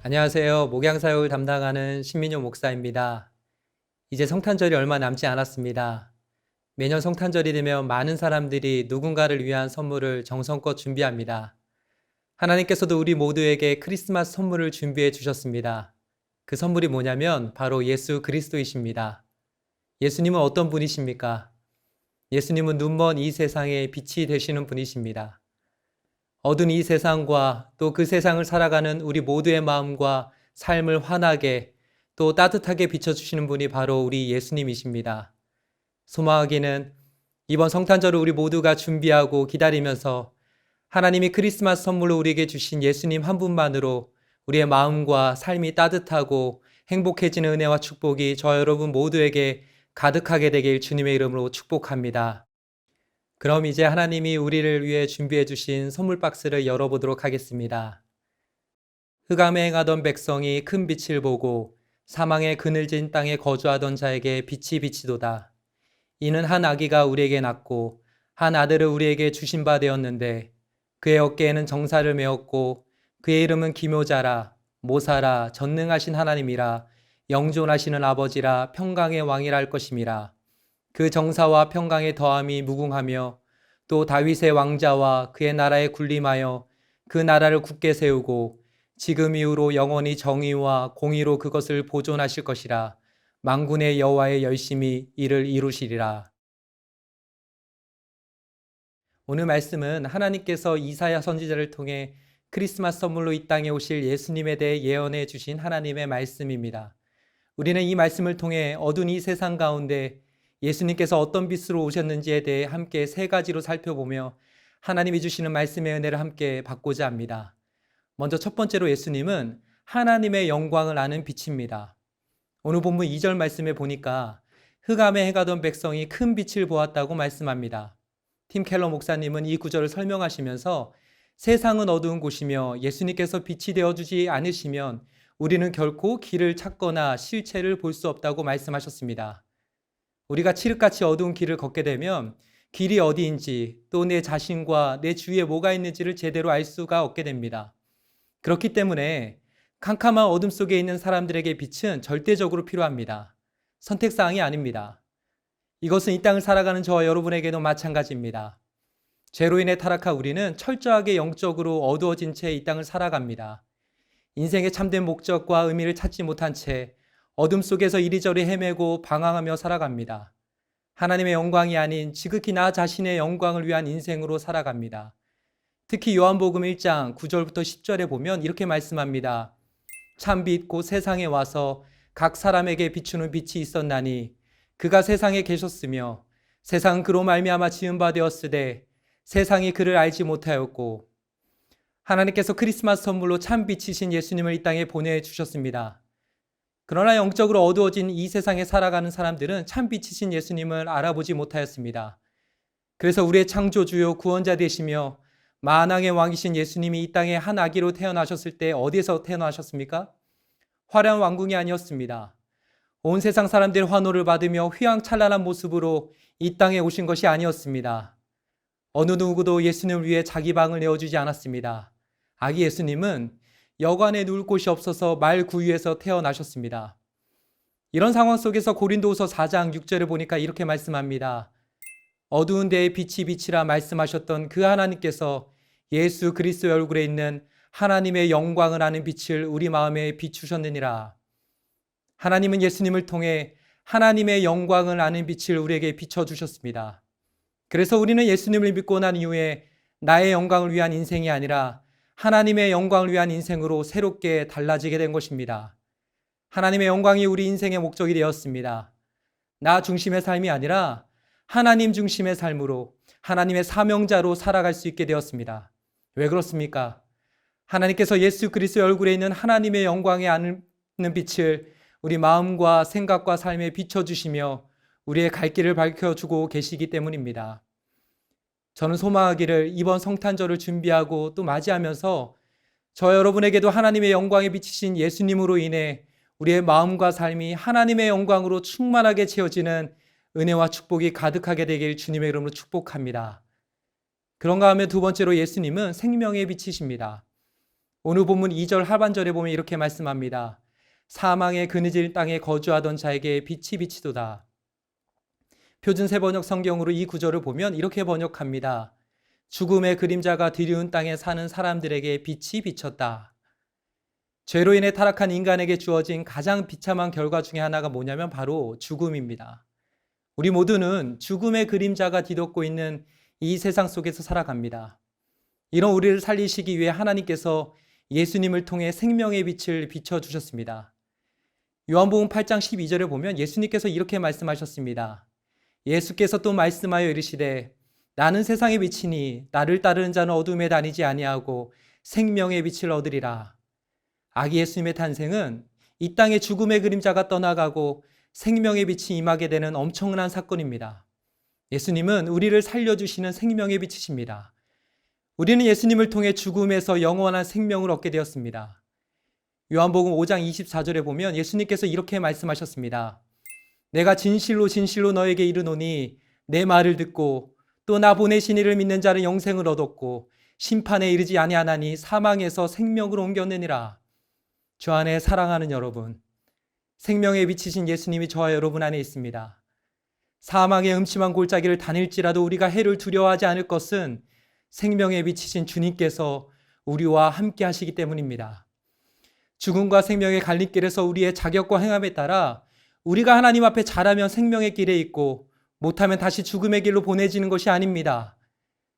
안녕하세요. 목양사역을 담당하는 신민용 목사입니다. 이제 성탄절이 얼마 남지 않았습니다. 매년 성탄절이 되면 많은 사람들이 누군가를 위한 선물을 정성껏 준비합니다. 하나님께서도 우리 모두에게 크리스마스 선물을 준비해 주셨습니다. 그 선물이 뭐냐면 바로 예수 그리스도이십니다. 예수님은 어떤 분이십니까? 예수님은 눈먼 이 세상에 빛이 되시는 분이십니다. 어두운 이 세상과 또 그 세상을 살아가는 우리 모두의 마음과 삶을 환하게 또 따뜻하게 비춰주시는 분이 바로 우리 예수님이십니다. 소망하기는 이번 성탄절을 우리 모두가 준비하고 기다리면서 하나님이 크리스마스 선물로 우리에게 주신 예수님 한 분만으로 우리의 마음과 삶이 따뜻하고 행복해지는 은혜와 축복이 저 여러분 모두에게 가득하게 되길 주님의 이름으로 축복합니다. 그럼 이제 하나님이 우리를 위해 준비해 주신 선물 박스를 열어보도록 하겠습니다. 흑암에 행하던 백성이 큰 빛을 보고 사망의 그늘진 땅에 거주하던 자에게 빛이 비치도다. 이는 한 아기가 우리에게 낳고 한 아들을 우리에게 주신 바 되었는데 그의 어깨에는 정사를 메었고 그의 이름은 기묘자라 모사라 전능하신 하나님이라 영존하시는 아버지라 평강의 왕이라 할 것임이라. 그 정사와 평강의 더함이 무궁하며 또 다윗의 왕자와 그의 나라에 군림하여 그 나라를 굳게 세우고 지금 이후로 영원히 정의와 공의로 그것을 보존하실 것이라. 만군의 여호와의 열심히 이를 이루시리라. 오늘 말씀은 하나님께서 이사야 선지자를 통해 크리스마스 선물로 이 땅에 오실 예수님에 대해 예언해 주신 하나님의 말씀입니다. 우리는 이 말씀을 통해 어두운 이 세상 가운데 예수님께서 어떤 빛으로 오셨는지에 대해 함께 세 가지로 살펴보며 하나님이 주시는 말씀의 은혜를 함께 받고자 합니다. 먼저 첫 번째로 예수님은 하나님의 영광을 아는 빛입니다. 오늘 본문 2절 말씀에 보니까 흑암에 행하던 백성이 큰 빛을 보았다고 말씀합니다. 팀 켈러 목사님은 이 구절을 설명하시면서 세상은 어두운 곳이며 예수님께서 빛이 되어주지 않으시면 우리는 결코 길을 찾거나 실체를 볼 수 없다고 말씀하셨습니다. 우리가 칠흑같이 어두운 길을 걷게 되면 길이 어디인지 또 내 자신과 내 주위에 뭐가 있는지를 제대로 알 수가 없게 됩니다. 그렇기 때문에 캄캄한 어둠 속에 있는 사람들에게 빛은 절대적으로 필요합니다. 선택사항이 아닙니다. 이것은 이 땅을 살아가는 저와 여러분에게도 마찬가지입니다. 죄로 인해 타락한 우리는 철저하게 영적으로 어두워진 채 이 땅을 살아갑니다. 인생의 참된 목적과 의미를 찾지 못한 채 어둠 속에서 이리저리 헤매고 방황하며 살아갑니다. 하나님의 영광이 아닌 지극히 나 자신의 영광을 위한 인생으로 살아갑니다. 특히 요한복음 1장 9절부터 10절에 보면 이렇게 말씀합니다. 참빛 곧 세상에 와서 각 사람에게 비추는 빛이 있었나니 그가 세상에 계셨으며 세상은 그로 말미암아 지은 바 되었으되 세상이 그를 알지 못하였고. 하나님께서 크리스마스 선물로 참빛이신 예수님을 이 땅에 보내주셨습니다. 그러나 영적으로 어두워진 이 세상에 살아가는 사람들은 참빛이신 예수님을 알아보지 못하였습니다. 그래서 우리의 창조주요 구원자 되시며 만왕의 왕이신 예수님이 이 땅에 한 아기로 태어나셨을 때 어디에서 태어나셨습니까? 화려한 왕궁이 아니었습니다. 온 세상 사람들의 환호를 받으며 휘황찬란한 모습으로 이 땅에 오신 것이 아니었습니다. 어느 누구도 예수님을 위해 자기 방을 내어주지 않았습니다. 아기 예수님은 여관에 누울 곳이 없어서 말 구유에서 태어나셨습니다. 이런 상황 속에서 고린도후서 4장 6절에 보니까 이렇게 말씀합니다. 어두운 데에 빛이 비치라 말씀하셨던 그 하나님께서 예수 그리스도의 얼굴에 있는 하나님의 영광을 아는 빛을 우리 마음에 비추셨느니라. 하나님은 예수님을 통해 하나님의 영광을 아는 빛을 우리에게 비춰주셨습니다. 그래서 우리는 예수님을 믿고 난 이후에 나의 영광을 위한 인생이 아니라 하나님의 영광을 위한 인생으로 새롭게 달라지게 된 것입니다. 하나님의 영광이 우리 인생의 목적이 되었습니다. 나 중심의 삶이 아니라 하나님 중심의 삶으로 하나님의 사명자로 살아갈 수 있게 되었습니다. 왜 그렇습니까? 하나님께서 예수 그리스도의 얼굴에 있는 하나님의 영광에 아는 빛을 우리 마음과 생각과 삶에 비춰주시며 우리의 갈 길을 밝혀주고 계시기 때문입니다. 저는 소망하기를 이번 성탄절을 준비하고 또 맞이하면서 저 여러분에게도 하나님의 영광에 비치신 예수님으로 인해 우리의 마음과 삶이 하나님의 영광으로 충만하게 채워지는 은혜와 축복이 가득하게 되길 주님의 이름으로 축복합니다. 그런가 하면 두 번째로 예수님은 생명의 빛이십니다. 오늘 본문 2절 하반절에 보면 이렇게 말씀합니다. 사망의 그늘진 땅에 거주하던 자에게 빛이 비치도다. 표준 세번역 성경으로 이 구절을 보면 이렇게 번역합니다. 죽음의 그림자가 드리운 땅에 사는 사람들에게 빛이 비쳤다. 죄로 인해 타락한 인간에게 주어진 가장 비참한 결과 중에 하나가 뭐냐면 바로 죽음입니다. 우리 모두는 죽음의 그림자가 뒤덮고 있는 이 세상 속에서 살아갑니다. 이런 우리를 살리시기 위해 하나님께서 예수님을 통해 생명의 빛을 비춰주셨습니다. 요한복음 8장 12절에 보면 예수님께서 이렇게 말씀하셨습니다. 예수께서 또 말씀하여 이르시되 나는 세상의 빛이니 나를 따르는 자는 어둠에 다니지 아니하고 생명의 빛을 얻으리라. 아기 예수님의 탄생은 이 땅의 죽음의 그림자가 떠나가고 생명의 빛이 임하게 되는 엄청난 사건입니다. 예수님은 우리를 살려주시는 생명의 빛이십니다. 우리는 예수님을 통해 죽음에서 영원한 생명을 얻게 되었습니다. 요한복음 5장 24절에 보면 예수님께서 이렇게 말씀하셨습니다. 내가 진실로 진실로 너에게 이르노니 내 말을 듣고 또 나 보내신 이를 믿는 자는 영생을 얻었고 심판에 이르지 아니하나니 사망에서 생명으로 옮겼느니라. 주 안에 사랑하는 여러분, 생명의 빛이신 예수님이 저와 여러분 안에 있습니다. 사망의 음침한 골짜기를 다닐지라도 우리가 해를 두려워하지 않을 것은 생명의 빛이신 주님께서 우리와 함께 하시기 때문입니다. 죽음과 생명의 갈림길에서 우리의 자격과 행함에 따라 우리가 하나님 앞에 잘하면 생명의 길에 있고 못하면 다시 죽음의 길로 보내지는 것이 아닙니다.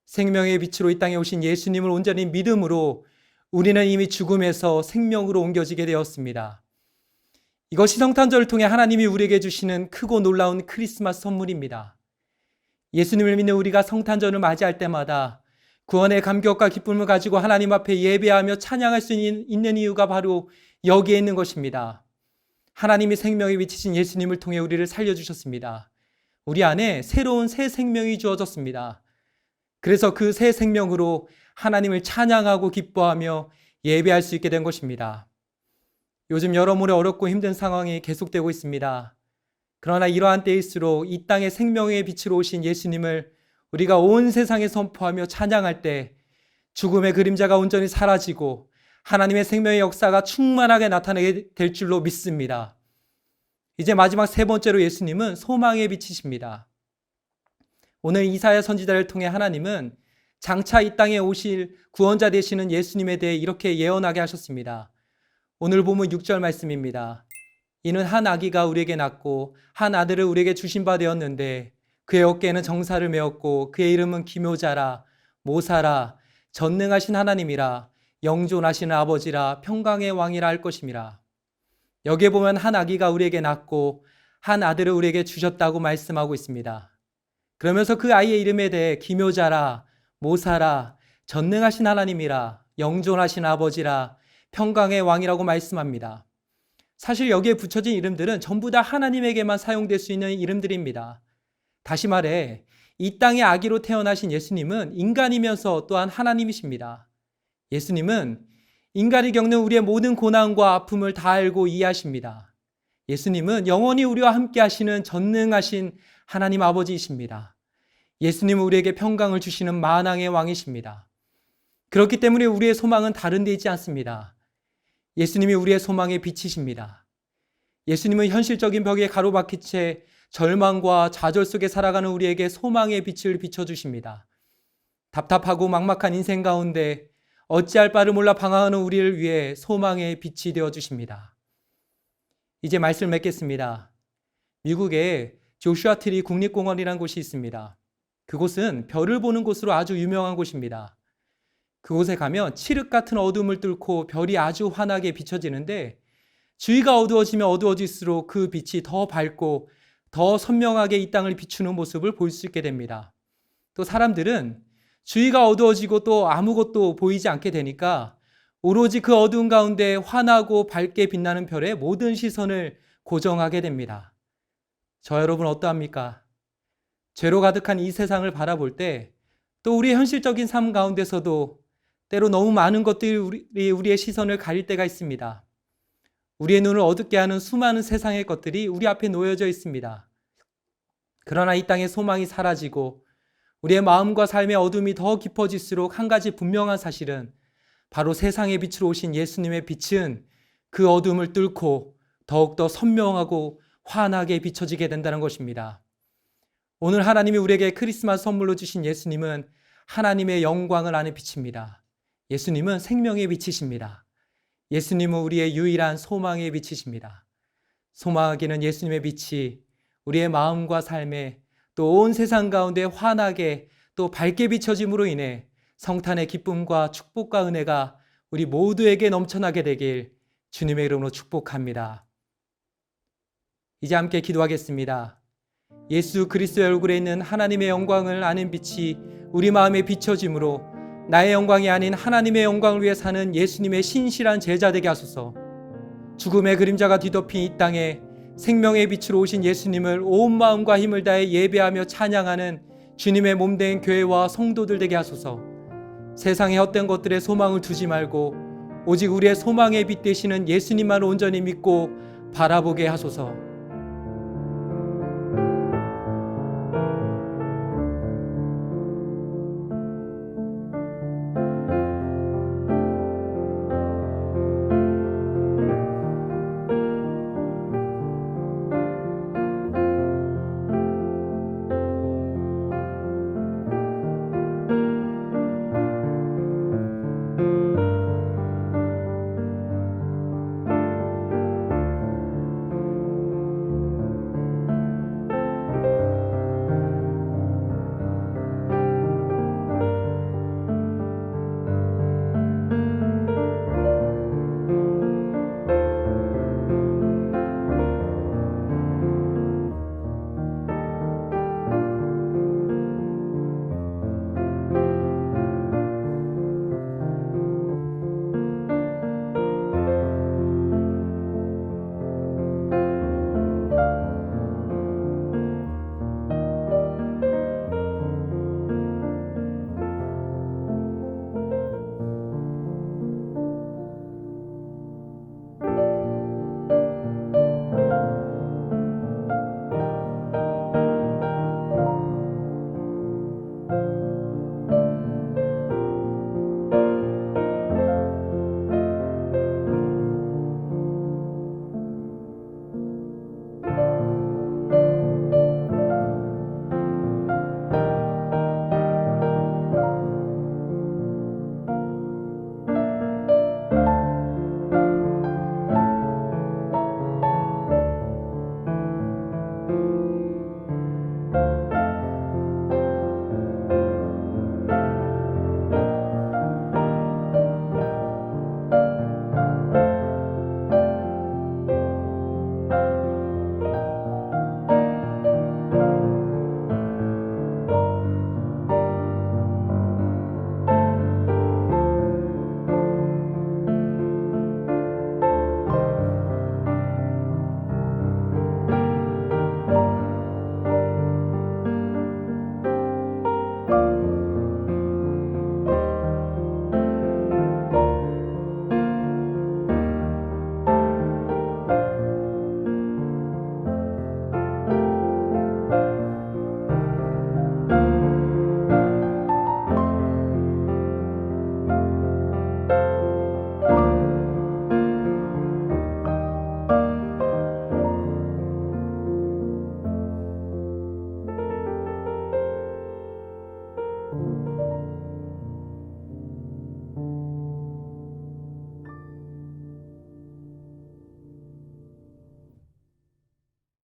생명의 빛으로 이 땅에 오신 예수님을 온전히 믿음으로 우리는 이미 죽음에서 생명으로 옮겨지게 되었습니다. 이것이 성탄절을 통해 하나님이 우리에게 주시는 크고 놀라운 크리스마스 선물입니다. 예수님을 믿는 우리가 성탄절을 맞이할 때마다 구원의 감격과 기쁨을 가지고 하나님 앞에 예배하며 찬양할 수 있는 이유가 바로 여기에 있는 것입니다. 하나님이 생명에 비치신 예수님을 통해 우리를 살려주셨습니다. 우리 안에 새로운 새 생명이 주어졌습니다. 그래서 그 새 생명으로 하나님을 찬양하고 기뻐하며 예배할 수 있게 된 것입니다. 요즘 여러모로 어렵고 힘든 상황이 계속되고 있습니다. 그러나 이러한 때일수록 이 땅의 생명의 빛으로 오신 예수님을 우리가 온 세상에 선포하며 찬양할 때 죽음의 그림자가 온전히 사라지고 하나님의 생명의 역사가 충만하게 나타나게 될 줄로 믿습니다. 이제 마지막 세 번째로 예수님은 소망의 빛이십니다. 오늘 이사야 선지자를 통해 하나님은 장차 이 땅에 오실 구원자 되시는 예수님에 대해 이렇게 예언하게 하셨습니다. 오늘 보면 6절 말씀입니다. 이는 한 아기가 우리에게 낳고 한 아들을 우리에게 주신 바 되었는데 그의 어깨에는 정사를 메었고 그의 이름은 기묘자라 모사라 전능하신 하나님이라 영존하시는 아버지라 평강의 왕이라 할 것임이라. 여기에 보면 한 아기가 우리에게 낳고 한 아들을 우리에게 주셨다고 말씀하고 있습니다. 그러면서 그 아이의 이름에 대해 기묘자라 모사라 전능하신 하나님이라 영존하신 아버지라 평강의 왕이라고 말씀합니다. 사실 여기에 붙여진 이름들은 전부 다 하나님에게만 사용될 수 있는 이름들입니다. 다시 말해 이 땅의 아기로 태어나신 예수님은 인간이면서 또한 하나님이십니다. 예수님은 인간이 겪는 우리의 모든 고난과 아픔을 다 알고 이해하십니다. 예수님은 영원히 우리와 함께 하시는 전능하신 하나님 아버지이십니다. 예수님은 우리에게 평강을 주시는 만왕의 왕이십니다. 그렇기 때문에 우리의 소망은 다른 데 있지 않습니다. 예수님이 우리의 소망의 빛이십니다. 예수님은 현실적인 벽에 가로막힌 채 절망과 좌절 속에 살아가는 우리에게 소망의 빛을 비춰주십니다. 답답하고 막막한 인생 가운데 어찌할 바를 몰라 방황하는 우리를 위해 소망의 빛이 되어주십니다. 이제 말씀을 맺겠습니다. 미국에 조슈아 트리 국립공원이라는 곳이 있습니다. 그곳은 별을 보는 곳으로 아주 유명한 곳입니다. 그곳에 가면 칠흑 같은 어둠을 뚫고 별이 아주 환하게 비춰지는데 주위가 어두워지면 어두워질수록 그 빛이 더 밝고 더 선명하게 이 땅을 비추는 모습을 볼 수 있게 됩니다. 또 사람들은 주위가 어두워지고 또 아무것도 보이지 않게 되니까 오로지 그 어두운 가운데 환하고 밝게 빛나는 별에 모든 시선을 고정하게 됩니다. 저 여러분 어떠합니까? 죄로 가득한 이 세상을 바라볼 때 또 우리의 현실적인 삶 가운데서도 때로 너무 많은 것들이 우리의 시선을 가릴 때가 있습니다. 우리의 눈을 어둡게 하는 수많은 세상의 것들이 우리 앞에 놓여져 있습니다. 그러나 이 땅의 소망이 사라지고 우리의 마음과 삶의 어둠이 더 깊어질수록 한 가지 분명한 사실은 바로 세상의 빛으로 오신 예수님의 빛은 그 어둠을 뚫고 더욱더 선명하고 환하게 비춰지게 된다는 것입니다. 오늘 하나님이 우리에게 크리스마스 선물로 주신 예수님은 하나님의 영광을 아는 빛입니다. 예수님은 생명의 빛이십니다. 예수님은 우리의 유일한 소망의 빛이십니다. 소망하기는 예수님의 빛이 우리의 마음과 삶에 또 온 세상 가운데 환하게 또 밝게 비춰짐으로 인해 성탄의 기쁨과 축복과 은혜가 우리 모두에게 넘쳐나게 되길 주님의 이름으로 축복합니다. 이제 함께 기도하겠습니다. 예수 그리스도의 얼굴에 있는 하나님의 영광을 아는 빛이 우리 마음에 비춰짐으로 나의 영광이 아닌 하나님의 영광을 위해 사는 예수님의 신실한 제자 되게 하소서. 죽음의 그림자가 뒤덮인 이 땅에 생명의 빛으로 오신 예수님을 온 마음과 힘을 다해 예배하며 찬양하는 주님의 몸된 교회와 성도들 되게 하소서. 세상의 헛된 것들에 소망을 두지 말고 오직 우리의 소망의 빛 되시는 예수님만 온전히 믿고 바라보게 하소서.